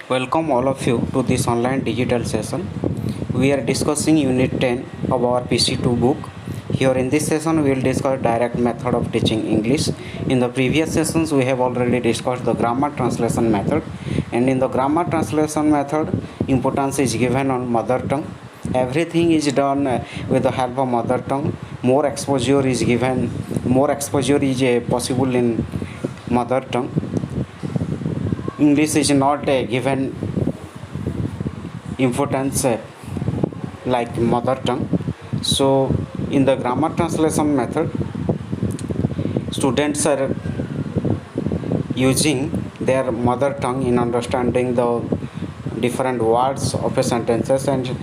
Welcome all of you to this online digital session. We are discussing Unit 10 of our PC2 book. Here in this session we will discuss direct method of teaching English. In the previous sessions we have already discussed the grammar translation method, and in the grammar translation method importance is given on mother tongue. Everything is done with the help of mother tongue. More exposure is possible in mother tongue. English is not given importance like mother tongue. So in the grammar translation method, students are using their mother tongue in understanding the different words of a sentences, and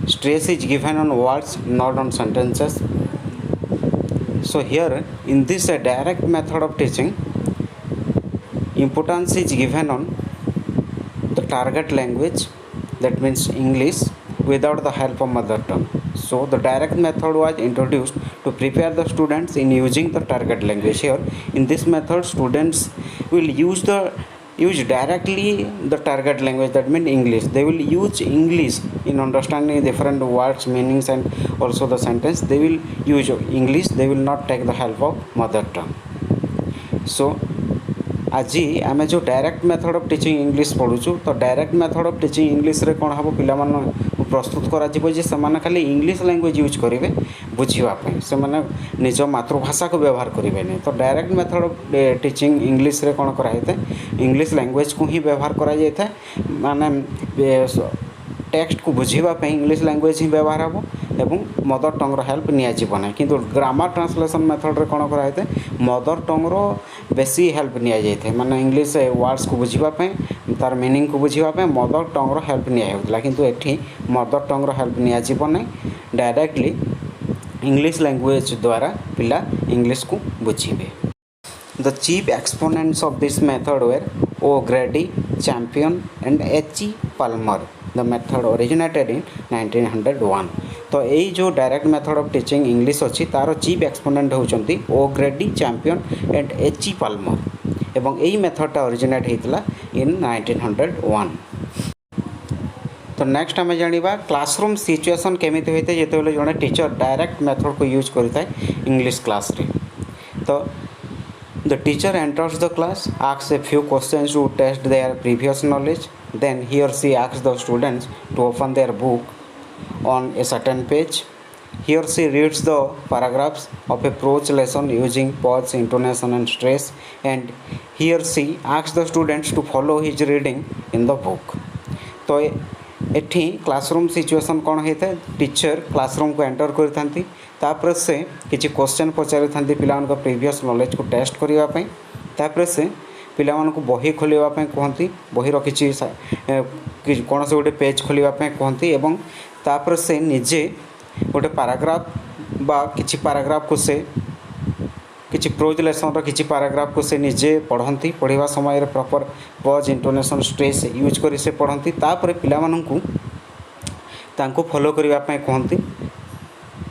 stress is given on words, not on sentences. So here in this direct method of teaching, importance is given on the target language, that means English, without the help of mother tongue. So the direct method was introduced to prepare the students in using the target language. Here in this method, students will use directly the target language, that means English. They will use English in understanding different words, meanings, and also the sentence. They will use English. They will not take the help of mother tongue. So आज आम जो direct method of teaching English पढ़ुचु, तो direct method of teaching English रे कौन हम पिला प्रस्तुत करा खाली इंग्लिश लैंग्वेज यूज करेंगे बुझापी, से निज मातृभाषा को व्यवहार करेंगे नहीं। तो direct method of teaching English रे कौन कराई इंग्लिश लैंग्वेज को ही व्यवहार करा माने टेक्स्ट को बुझापी इंग्लिश लैंग्वेज ही व्यवहार हम एवं मदर टंग हेल्प निना किंतु ग्रामर ट्रांसलेशन मेथड रे कौन कराई मदर टंग बेसी हेल्प नि माने इंग्लिश वर्ड्स को बुझापी तार मीनिंग को बुझापी मदर टंग हेल्प निला, किंतु एठी मदर टंग हेल्प नि डायरेक्टली इंग्लिश लैंग्वेज द्वारा पिला इंग्लिश को बुझे। The chief exponents of this method were O'Grady, Champion and H.E. Palmer. The method originated in 1901. तो यही जो direct method of teaching English अच्छी तार चीफ एक्सपोनेंट होती ओग्रेडी, चैंपियन एंड एच.ई. पाल्मर एवं यही मेथडटा ओरिजिनेट होता इन 1901। तो नेक्स्ट आम जाना क्लासरूम सिचुएसन केमी होता है जो जड़े टीचर डायरेक्ट मेथड को यूज करता है इंग्लिश क्लास रे। तो the teacher enters the class, asks a few questions to test their previous knowledge. Then he or she asks the students to open their book on a certain page. He or she reads the paragraphs of a prose lesson using pause, intonation and stress, and he or she asks the students to follow his reading in the book. तो एठी classroom situation कौन होता है, teacher classroom को enter करथांती, तापर से किसी question पचारि थांती पिला प्रीवियस नॉलेज को टेस्ट करने, तापर से पिला बही खोलिया कहती, बहीर किसी कौन से गोटे पेज खोलिया कहती एवं तापर से निजे गोटे पैराग्राफ बा किसी पैराग्राफ को से किसी प्रोज लेसन किसी पैराग्राफ को से निजे पढ़ती, पढ़ा समय proper pause, intonation, stress use कर से पढ़ती, तापर पिला फॉलो करने कहती।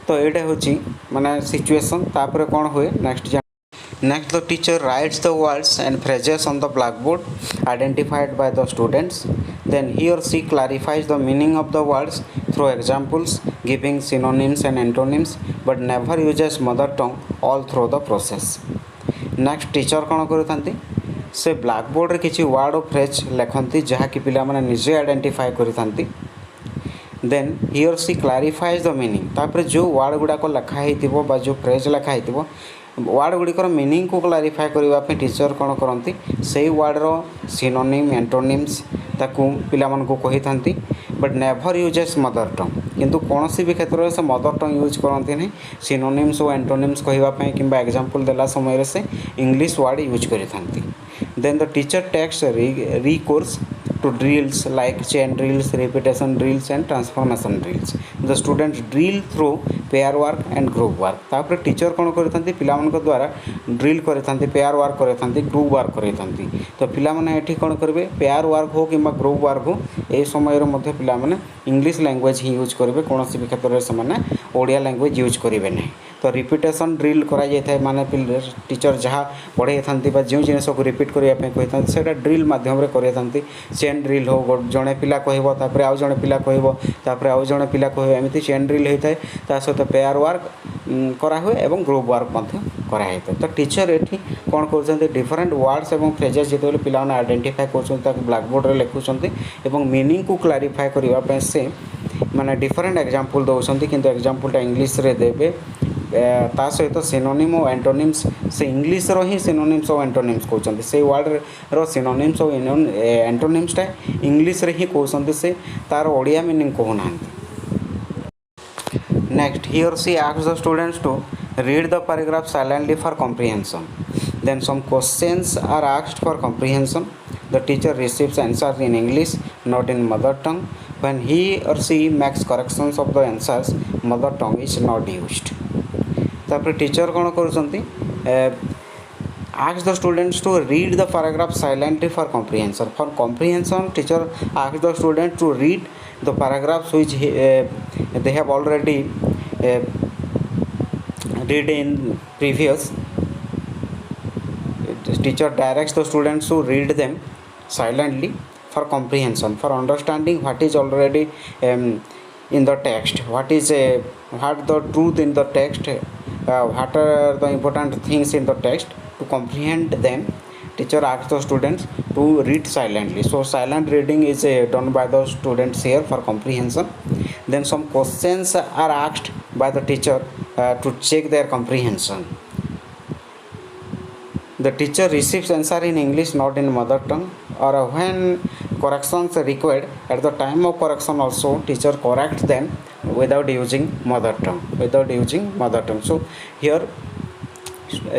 तो यहाँ हूँ माने सिचुएशन। तापर कौन हुए next the teacher writes the words and phrases on the blackboard identified by the students. Then he or she clarifies the meaning of the words through examples giving synonyms and antonyms but never uses mother tongue all through the process. Next teacher कौन करते से blackboard रे किसी word और phrase लिखती जहाँकि पिला माने निजे आइडेंटिफाई करती। Then he or she clarifies the meaning, तापर जो वर्ड गुड़ाक लिखाई बा जो फ्रेज लिखाई वर्ड गुड़िकर मीनिंग को क्लैरिफाई करने टीचर कौन करती से वर्डर सिनोनिम, एंटोनिम्स ताकू पिला मानकू कही थांती, but never uses mother tongue, किंतु कौन सी भी क्षेत्र में से मदर टंग यूज करती नहीं। सिनोनिम्स और एंटोनिम्स कहवाई कि एग्जांपल देला समय से इंग्लिश वर्ड यूज करती। Then the teacher takes recourse to drills like chain drills, repetition drills and transformation drills. The students drill through pair work and group work. तापर teacher कौन करते पिला द्वारा ड्रिल करते, पेयर वर्क करते, group work करते। तो पिला माने एठी कौन करेंगे, पेयर वर्क हो कि ग्रुप वर्क हो यही समय मध्य पिला माने इंग्लिश लैंग्वेज ही यूज करेंगे, कौन भी क्षेत्र में से ओडिया लैंग्वेज यूज करेंगे नहीं। तो रिपिटेशन ड्रिल करा जाए माने टीचर जहाँ पढ़ाई था जो जिन को रिपीट करने कही से ड्रिल मध्यम कर चेन ड्रिल हो जड़े पिला कहपर आउ जड़े पिला कहपर आउ जड़े पिला कह एमती चेन ड्रिल होता है सहित पेयर वर्क करा हुए एवं ग्रुप वर्क कराई तो टीचर ये कौन कर डिफरेंट वर्ड्स और फ्रेजेस जो पिला आइडेंटिफाई कर ब्लैक बोर्ड में लिखुंट मीनिंग को क्लारिफाई करने से माने डिफरेंट एग्जांपल दौरान किंतु एग्जांपलटा इंग्लिश रे देबे ता सहित सिनोनिम और एंटोनिम्स से इंग्लिश रो ही सिनोनिम्स और एंटोनिम्स कहते से वर्ड रो सिनोनिम्स और एंटोनिम्सटा इंग्लिश रे ही कहते से तार ओडिया मीनिंग कहना। Next he or she asks the students to read the paragraph silently for comprehension. Then some questions are asked for comprehension. The teacher receives answers in English, not in mother tongue. When he or she makes corrections of the answers, mother tongue is not used. तापर teacher कौन कर ask the students to read the paragraph silently for comprehension. For comprehension, teacher asks the students to read the paragraphs which they have already read in previous. Teacher directs the students to read them silently for comprehension, for understanding what is already in the text, what the truth in the text, what are the important things in the text. To comprehend them, teacher asks the students to read silently. So silent reading is done by the students here for comprehension. Then some questions are asked by the teacher to check their comprehension. The teacher receives answer in English, not in mother tongue, or when corrections are required, at the time of correction also teacher corrects them without using mother tongue. So here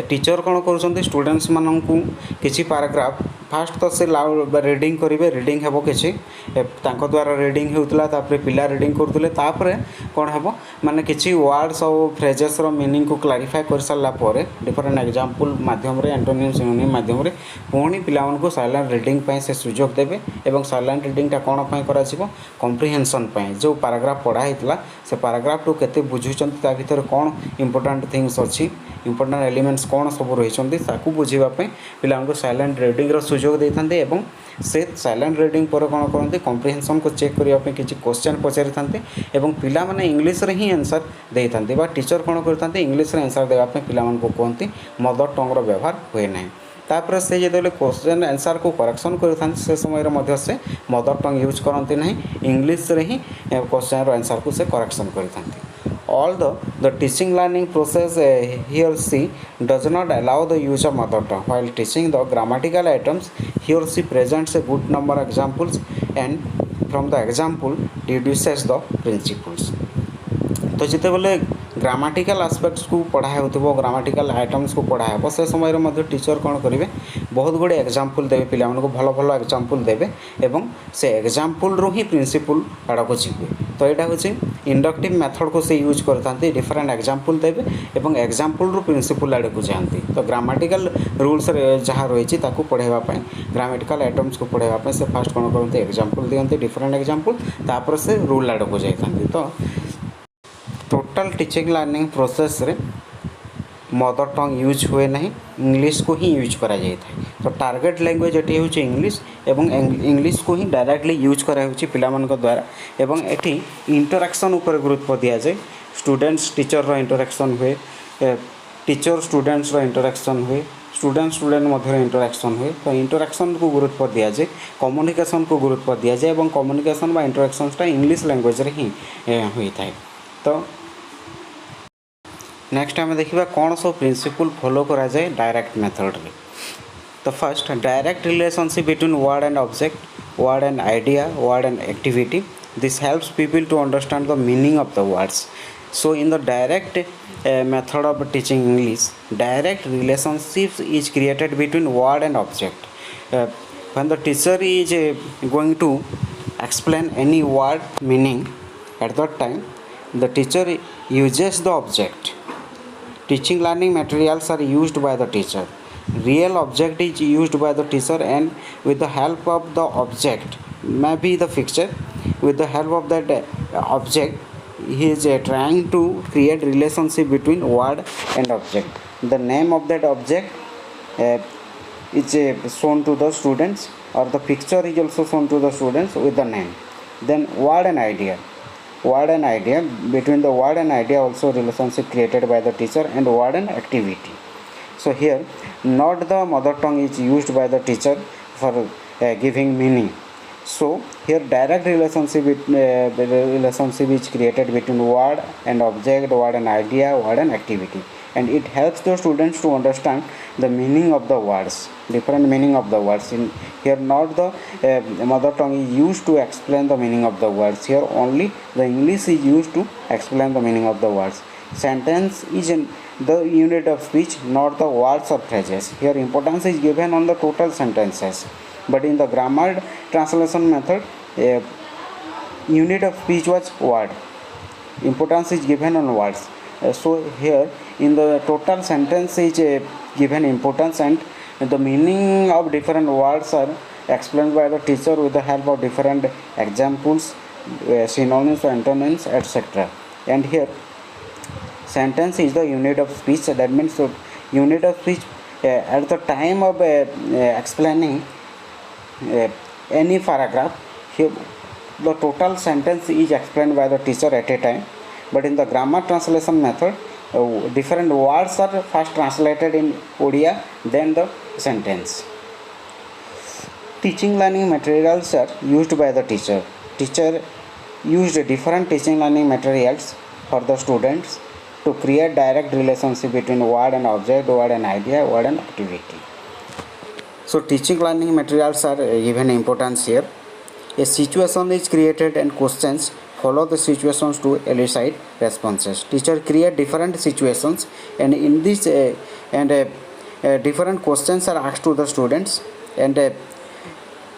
teacher कौन कर students मान को किसी paragraph fast तो से loud reading करेंगे reading हे किसी द्वारा रीडिंग होता पिला रीडिंग करते कौन हे माने किसी वर्ड्स और फ्रेजेस मीनिंग को क्लारिफाई कर सारापर डिफरेंट एग्जांपल माध्यम एंटोनिम सिनोनिम माध्यम पुणी पिला साइलेंट रीडिंग से सुजोग देवे और साइलेंट रीडिंगटा कौन कर कम्प्रिहेंशन जो पैराग्राफ पढ़ाई से पैराग्राफ टू केते बुझुचंती ता भीतर कौन इंपोर्टेंट थिंग्स अच्छी इंपोर्टेंट एलिमेंट्स कौन सब रही बुझापी पिला साइलेंट रीडिंग सुजोग देते एवं से साइलेंट रीडिंग पर कौन करते कम्प्रिहेंशन को चेक करने किसी क्वेश्चन पचारि था पिला माने इंग्लिश रे ही आंसर दे था टीचर कौन करते इंग्लिश रे आंसर देवाई पिला कहते मदर टंग व्यवहार हुए ना तापर से जो क्वेश्चन आंसर को करेक्शन कर समय से मदर टंग यूज करती ना इंग्लिश रे ही क्वेश्चन आंसर को से करेक्शन करते। Although the teaching learning process he or she does not allow the use of mother tongue while teaching the grammatical items, he or she presents a good number of examples and from the example deduces the principles. तो जिते बेले grammatical aspects को पढ़ाई हो grammatical items को पढ़ाई हो से समय टीचर कौन करेंगे बहुत गुड़े एग्जांपल देवे पिला भल भल एग्जांपल देवे एवं से एग्जांपल रू ही प्रिंसिपल आड़ को जीवे तो यहाँ हूँ इंडक्टिव मेथड को से यूज करते डिफरेंट एग्जांपल देवे एवं एग्जांपल रू प्रिंसिपल आड़ को जाती तो ग्रामाटिकल रूल्स जहाँ रही पढ़ाई ग्रामाटिकल आइटम्स को पढ़ाई से फास्ट कौन करते एग्जांपल दिखते डिफरेंट एग्जांपल तापर से रूल आड़ को जाती तो टोटल टीचिंग लर्निंग प्रोसेस रे मदर टंग यूज हुए ना इंग्लिश को ही यूज करा जाए तो टार्गेट लैंग्वेज ये हूँ इंग्लिश एवं इंग्लिश को ही डायरेक्टली यूज करा पिला द्वारा एवं एटी इंटरैक्शन उपर गुरुत्व दि जाए स्टूडेंट्स टीचर रो इंटरैक्शन हुए टीचर स्टूडेंट्स रो इंटरैक्शन हुए स्टूडेंट मध्य इंटरैक्शन हुए तो इंटरैक्शन को गुरुत्व दि जाए कम्युनिकेशन को गुरुत्व दि जाए और कम्युनिकेशन इंटरैक्शनटा इंग्लिश लैंग्वेज रे ही होता है तो नेक्स्ट आम देखा कौन सब प्रिंसिपल फॉलो करा जाए डायरेक्ट मेथड रे तो first direct relationship between word and object word and idea word and activity this helps people to understand the meaning of the words so in the direct method of teaching English direct relationship is created between word and object when the teacher is going to explain any word meaning at that time the teacher uses the object. Teaching learning materials are used by the teacher. Real object is used by the teacher and with the help of the object, maybe the fixture, with the help of that object he is trying to create relationship between word and object. The name of that object is shown to the students, or the picture is also shown to the students with the name. Then word and idea, between the word and idea also relationship created by the teacher, and word and activity. So here not the mother tongue is used by the teacher for giving meaning. So here direct relationship is created between word and object, word and idea, word and activity, and it helps the students to understand the meaning of the words, different meaning of the words. In here not the mother tongue is used to explain the meaning of the words. Here only the English is used to explain the meaning of the words. Sentence is in the unit of speech, not the words or phrases. Here importance is given on the total sentences, but in the grammar translation method, unit of speech was word. Importance is given on words. So here in the total sentence is given importance, and the meaning of different words are explained by the teacher with the help of different examples, synonyms, antonyms, etc. And here sentence is the unit of speech. That means unit of speech at the time of explaining any paragraph. Here the total sentence is explained by the teacher at a time, but in the grammar translation method, different words are first translated in Odia, then the sentence. Teaching learning materials are used by the teacher. Teacher used different teaching learning materials for the students to create direct relationship between word and object, word and idea, word and activity. So teaching learning materials are given importance here. A situation is created and questions follow the situations to elicit responses. Teacher create different situations, and in this different questions are asked to the students, and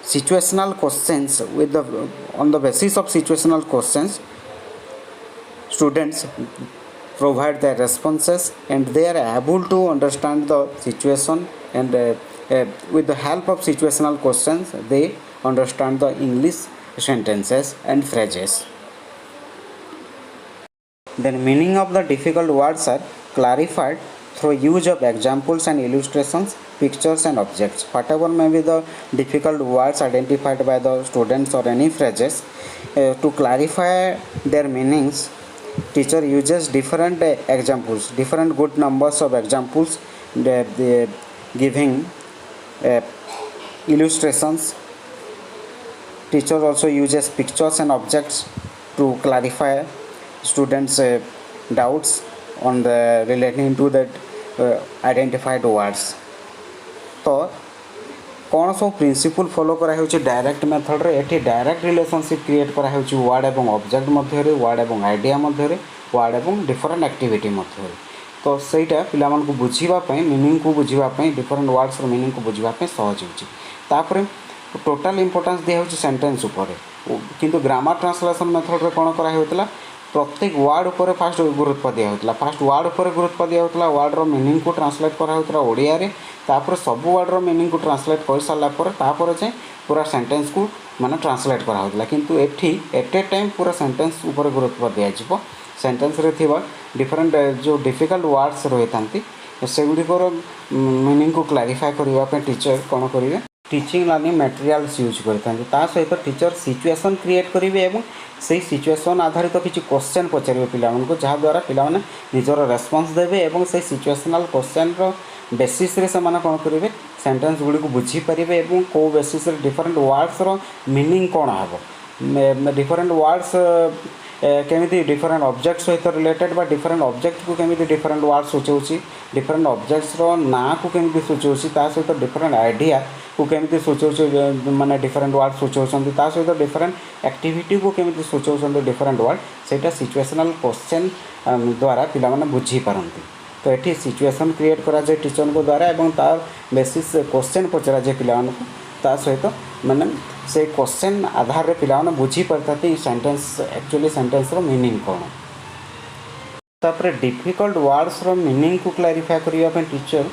situational questions with the on the basis of situational questions, students provide their responses, and they are able to understand the situation, and with the help of situational questions they understand the English sentences and phrases. Then meaning of the difficult words are clarified through use of examples and illustrations, pictures and objects. Whatever may be the difficult words identified by the students or any phrases, to clarify their meanings, teacher uses different examples, different good numbers of examples, giving illustrations. Teacher also uses pictures and objects to clarify students doubts on the relating to that identified words. तो कौन सब principle follow करा होची direct method रे? एठी direct relationship create करा होची word एवं ऑब्जेक्ट मध्य रे, वर्ड एवं आइडिया मध्य रे, वर्ड एवं डिफरेंट एक्टिविटी मध्य रे. तो सेटा पिला मन को बुझीबा पई, मीनिंग को बुझीबा पई, डिफरेंट वर्ड्स रो मीनिंग को बुझीबा पई सहज होची. तापर टोटल इंपोर्टेंस दिया होची सेंटेंस ऊपर, किंतु ग्रामर ट्रांसलेशन मेथड रे कोन करा होतला प्रत्येक वर्ड ऊपर फास्ट गुरुत्व दिया होतला. फास्ट वर्ड ऊपर गुरुत्व दिया होतला, वर्ड रो मीनिंग को ट्रांसलेट करा होतला ओडिया रे. तापर सब वर्ड रो मीनिंग को ट्रांसलेट कर साला पर तापर जे पूरा सेंटेंस को माने ट्रांसलेट करा होतला. किंतु एठी एट ए टाइम पूरा सेंटेंस ऊपर गुरुत्व दिया जिवो. सेंटेंस रे थिबा डिफरेंट जो डिफिकल्ट वर्ड्स रही थांती सेगुड़िकर मीनिंग को क्लारिफाई करने टीचर कौन करेंगे टीचिंग लर्निंग मटेरियल्स यूज करता सहित टीचर सिचुएशन क्रिएट करेंगे और से सिचुएशन आधारित तो किसी क्वेश्चन पचारे पिला जहाँद्वारा पिला निजर रेस्पॉन्स देवे और से सिचुएशनल क्वेश्चन बेसिस रे से कौन करेंगे सेंटेंस गुड़ी को बुझीपारे और कौ बेसिस डिफरेंट वर्ड्स रो मीनिंग कौन हम डिफरेंट वर्ड्स केमी डिफरेंट ऑब्जेक्ट सहित रिलेटेड बा डिफरेंट ऑब्जेक्ट को केमी डिफरेंट वर्ड सूचाऊँगी डिफरेंट ऑब्जेक्ट्स रो ना को केमी सूचाऊँगी सहित डिफरेंट आइडिया को केमी सूचाऊँ माने डिफरेंट वर्ड सूचाऊँ सहित डिफरेंट एक्टिविटी को केमी सूचाऊँ डिफरेंट वर्ड सेटा सिचुएशनल क्वेश्चन द्वारा पिला बुझी पारती. तो ये सिचुएशन क्रिएट करा जाए टीचर को द्वारा और तार बेसिस क्वेश्चन पचरा जाए पिला ता सहित माने से क्वेश्चन आधार रे पिला बुझी पारती सेंटेंस एक्चुअली सेंटेंस रो मीनिंग कौन. तापर डिफिकल्ट वर्ड्स रो मीनिंग को क्लारिफाई करने टीचर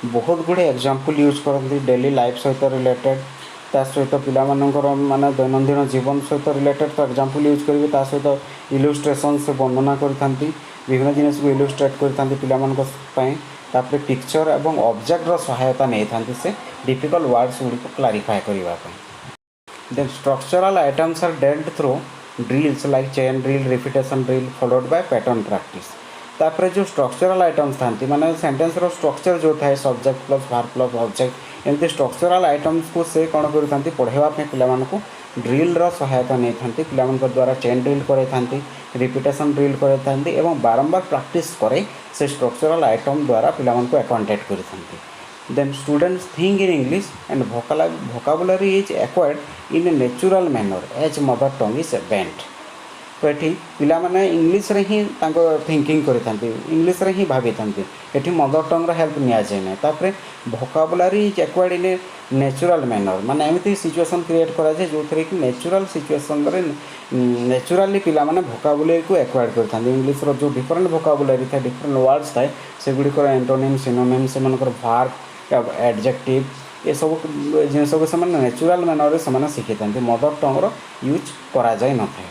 बहुत गुड़े एग्जांपल यूज करती डेली लाइफ सहित रिलेटेड ता सहित पिलामानंकर माने दैनंदिन जीवन सहित रिलेटेड तो एग्जांपल यूज करेंगे ता सहित इलुस्ट्रेशन से वर्णना करथांती विभिन्न जिनिस को इलुस्ट्रेट करथांती पिलामानक पई तापर पिक्चर एवं ऑब्जेक्ट रो सहायता नै थांती से डिफिकल्ट वर्ड्स गुडी को क्लैरिफाई करबा पई then structural items are dealt through drills like chain drill repetition drill followed by pattern practice तापर जो स्ट्रक्चरल आइटम्स थांती माने सेंटेंस रो स्ट्रक्चर जो थाए subject plus verb plus object एमती स्ट्रक्चरल आइटम्स को से कौन करथांती पढ़ाइबा पे पिलामानकु ड्रिल रो सहायता नै थांती पिलामानक द्वारा चेन ड्रिल करे थांती रिपीटेशन ड्रिल करे थांती एवं बारंबार प्रैक्टिस करे से स्ट्रक्चरल आइटम द्वारा पिलामानकु अकाउंटेड करे थांती then students think in English and vocabulary is acquired in a natural manner as mother tongue is bent तो ये पिला माने इंग्लिश रे ही तांको थिंकिंग करे थांती इंग्लिश रे ही भाबी थांती एठी मदर टंग रो हेल्प निया जाय ना तापरे vocabulary is acquired in a natural manner माने एमिति सिचुएशन क्रिएट करा जाय जो थरे कि नेचुरल सिचुएशन रे नेचुरली पिला माने vocabulary को एक्वायर्ड कर थांती इंग्लिश रो जो डिफरेंट vocabulary था डिफरेंट वर्ड्स था से गुडी को एंटोनिम सिनोनिम से मानकर वर्ब एडजेक्टिव ये सब जिनस को से नेचुरल मैनर से शिखी था मदर टंग रो यूज करा जाय न था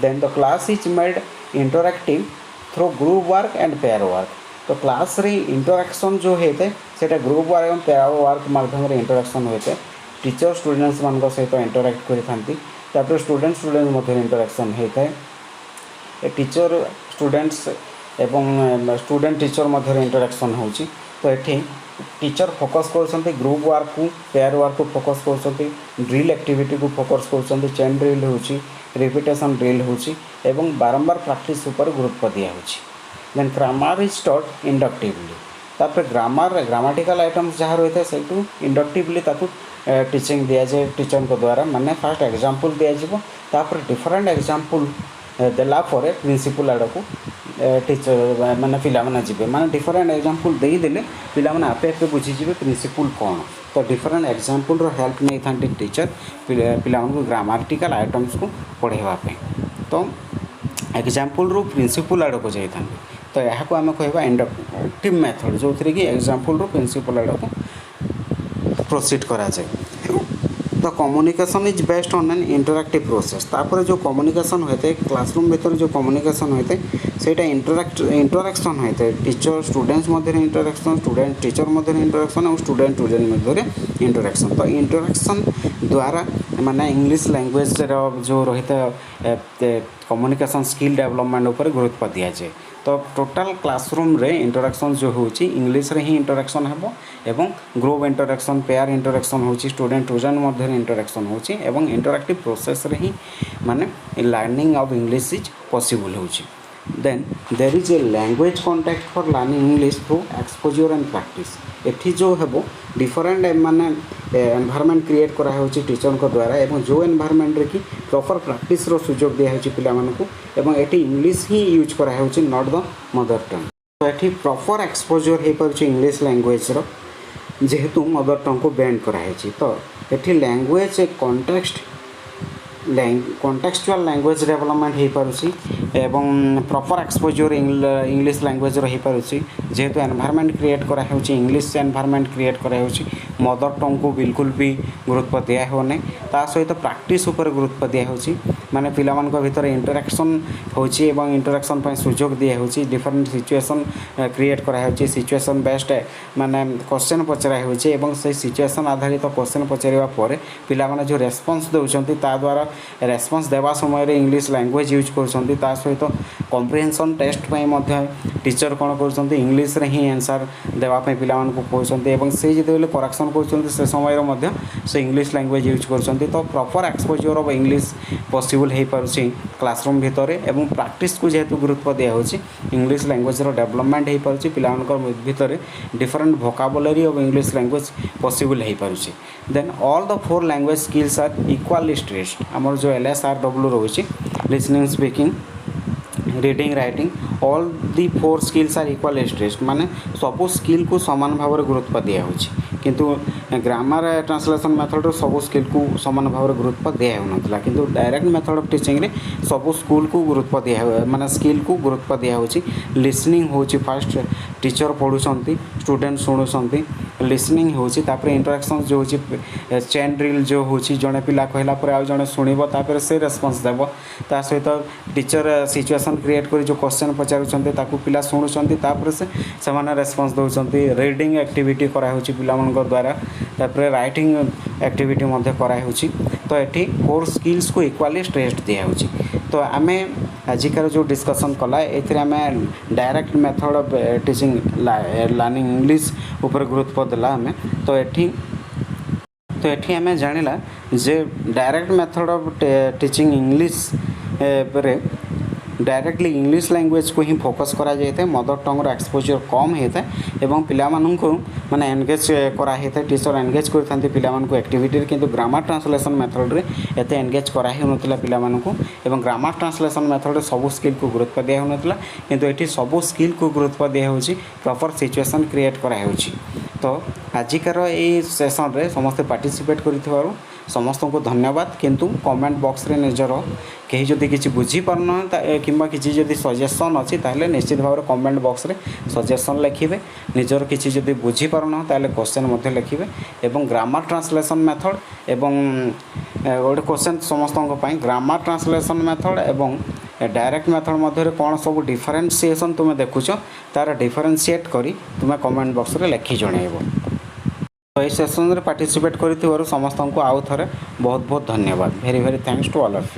then the class is made interactive through group work and pair work तो क्लास रे इंटरैक्शन जो होते सेटा ग्रुप वर्क एवं पेयर वर्क माध्यम रे इंटरैक्शन होते टीचर स्टूडेंट्स मान सहित इंटरैक्ट करि थांती तापर स्टूडेंट मध्य इंटरैक्शन होता है टीचर स्टूडेंट्स एवं स्टूडेंट टीचर मध्य इंटरैक्शन होची तो ये टीचर फोकस कर ग्रुप वर्क को पेयर वर्क को फोकस कर ड्रिल एक्टिविटी को फोकस कर चेन ड्रिल होची रिपीटेशन ड्रिल होची एवं बारंबार प्रैक्टिस ऊपर गुरुत्व दिया होची then grammar is taught inductively तापर ग्रामाटिकल आइटम्स जहाँ रही है से इंडक्टिवली टीचिंग दिया जाए टीचर को द्वारा माने फास्ट एग्जांपल दिया जाबो तापर डिफरेंट एग्जांपल देला पर प्रिंसिपल आड़ को टीचर माने पिला माने जीवे माने डिफरेंट एग्जांपल दे देले पिला माने आपे आपे बुझी जीवे प्रिंसिपल कौन तो डिफरेंट एग्जांपल रो हेल्प नहीं था टीचर पिला को ग्रामाटिकल आइटम्स को पढ़ाइबा पे तो एग्जांपल रो प्रिंसिपल आड़ को जाई था तो यह को आम कहबा इंडक्टिव मेथड जो थरे कि एग्जांपल रो प्रिंसिपल आड़ को प्रोसीड करा जाए तो communication is based on an interactive process तापर जो कम्युनिकेशन होते क्लासरूम भीतर जो कम्युनिकेशन होते सेटा इंटरैक्शन होते टीचर स्टूडेंट्स मध्य इंटरैक्शन स्टूडेंट टीचर मध्य इंटरैक्शन और स्टूडेंट मध्य इंटरैक्शन तो इंटरैक्शन द्वारा माने इंग्लिश लैंग्वेज जो रही कम्युनिकेशन स्किल डेवलपमेंट ऊपर गुरुत्व दिया जाए तो टोटल क्लासरूम रे इंटरैक्शन जो होची इंग्लिश रे ही इंटरैक्शन हेबो एवं ग्रुप इंटरैक्शन पेयर इंटरैक्शन होची स्टूडेंट मध्य इंटरैक्शन होची एवं इंटरैक्टिव प्रोसेस रे ही माने learning of English is possible होची then there is a language contact for learning English through exposure and practice एठी जो हेबो डिफरेंट माने एनवायरनमेंट क्रिएट करा होची टीचर को द्वारा एवं जो एनवायरनमेंट रे की प्रॉपर प्रैक्टिस रो सुयोग दिया होची पिला मानकु एवं एठी इंग्लिश ही यूज करा होची नॉट द मदर टंग तो एठी प्रॉपर एक्सपोजर हे परची इंग्लिश लैंग्वेज रो जेहेतु मदर टंग को बैंड करा होची तो एठी language context contextual language development हो पारुछि एवं प्रॉपर एक्सपोजर इंग्लिश लैंग्वेज रही पारुछि जेहेतु एनवायरनमेंट क्रिएट करा होछि इंग्लिश एनवायरनमेंट क्रिएट करा होछि मदर टंग को बिल्कुल भी गुरुत्व दिया होने ता सहित प्रैक्टिस ऊपर गुरुत्व दिया होछि माने पिला मान को भीतर इंटरैक्शन होछि एवं इंटरैक्शन पय सुयोग दिया होछि डिफरेंट सिचुएशन क्रिएट करा होछि सिचुएशन बेस्ड माने क्वेश्चन पचरा होछि एवं से सिचुएशन आधारित क्वेश्चन पचरिबा परे पिला माने जो रेस्पॉन्स दउछंती ता द्वारा रेस्पॉन्स देवा समय रे इंग्लिश लैंग्वेज यूज करछंती ता सहित कॉम्प्रिहेंशन टेस्ट पय मध्य टीचर कोन करछंती इंग्लिश रे ही आंसर देवा पय पिला मान को कहछंती एवं से जेतेबेले करेक्शन करछंती से समय रे मध्य से इंग्लिश लैंग्वेज यूज करछंती तो proper exposure of English possible हे पारुछि क्लासरूम भितर एवं प्रैक्टिस को जेहेतु गुरुत्व दिया होछि इंग्लिश लैंग्वेज रो डेवलपमेंट हे पारुछि पिला मान भितर different vocabulary of English language possible हे पारुछि then all the four language skills are equally stressed हमर जो LSRW रोछि listening speaking reading writing all the four skills are equally stressed माने सब स्किल को समान भाव में गुरुत्व दिया होछि किंतु ग्रामर ट्रांसलेशन मेथड रो सब स्किल को समान भाव में गुरुत्व दिया होनतला किंतु डायरेक्ट मेथड ऑफ टीचिंग रे सब स्कूल को गुरुत्व दिया माने स्किल को गुरुत्व दिया होछि लिसनिंग होछि फर्स्ट टीचर पढ़ुंट स्टूडेंट शुणुंट लिसनिंग होची तापर इंटरेक्शन जो होची चेन ड्रिल जो होची जड़े पिला कहला पर आउ जड़े शुणव तापर से रेस्पॉन्स देव ता सहित टीचर सिचुएशन क्रिएट कर जो क्वेश्चन पचारुंट ताकू पिला शुणुंट तापर से माने रेस्पॉन्स दौरान रीडिंग एक्टिविटी कराई पिला द्वारा तापर राइटिंग एक्टिविटी मध्य कराई तो ये कोर स्किल्स को इक्वाली स्ट्रेस दिखाई तो आम आजिकार जो डिस्कसन कला आम direct method of teaching learning English ऊपर गुरुत्व देला आम तो ये आम जानिला जे direct method of teaching English पर डायरेक्टली इंग्लिश लैंग्वेज को ही फोकस करा जाए मदर टंग एक्सपोजर कम होता है एवं पिला माने एंगेज कराई था टीचर एंगेज करते पिला एक्टिविटी किंतु ग्रामर ट्रांसलेशन मेथड रे एते एंगेज कराई होनथिला पिला एवं ग्रामर ट्रांसलेशन मेथड रे सब स्किल को गुरुत्व दिया होनथिला किंतु एठी सब स्किल को गुरुत्व दिया होची प्रॉपर सिचुएशन क्रिएट कराई होची तो आजिकार ये सेशन रे समस्त पार्टिसिपेट करिथिबारु समस्त को धन्यवाद किंतु कमेंट बॉक्स रे निजर कहीं जदि किसी बुझी पारना किंबा किसी जदि सजेसन अच्छी ताहले निश्चित भाव कमेंट बॉक्स रे सजेसन लिखिबे निजर किसी जदि बुझी पारना ताहले क्वेश्चन मध्य लिखिबे एवं ग्रामर ट्रांसलेशन मेथड एवं गोटे क्वेश्चन समस्त ग्रामर ट्रांसलेशन मेथड एवं डायरेक्ट मेथड मध्य कौन सब डिफरेन्सीएसन तुम देखुच तार डिफरेन्सीएट करी तुम कमेंट बॉक्स रे लिखि जणैबो तो ये सेशन रे पार्टिसिपेट करिथिबारु समस्त को आउ थरे बहुत बहुत धन्यवाद very very thanks to all of you.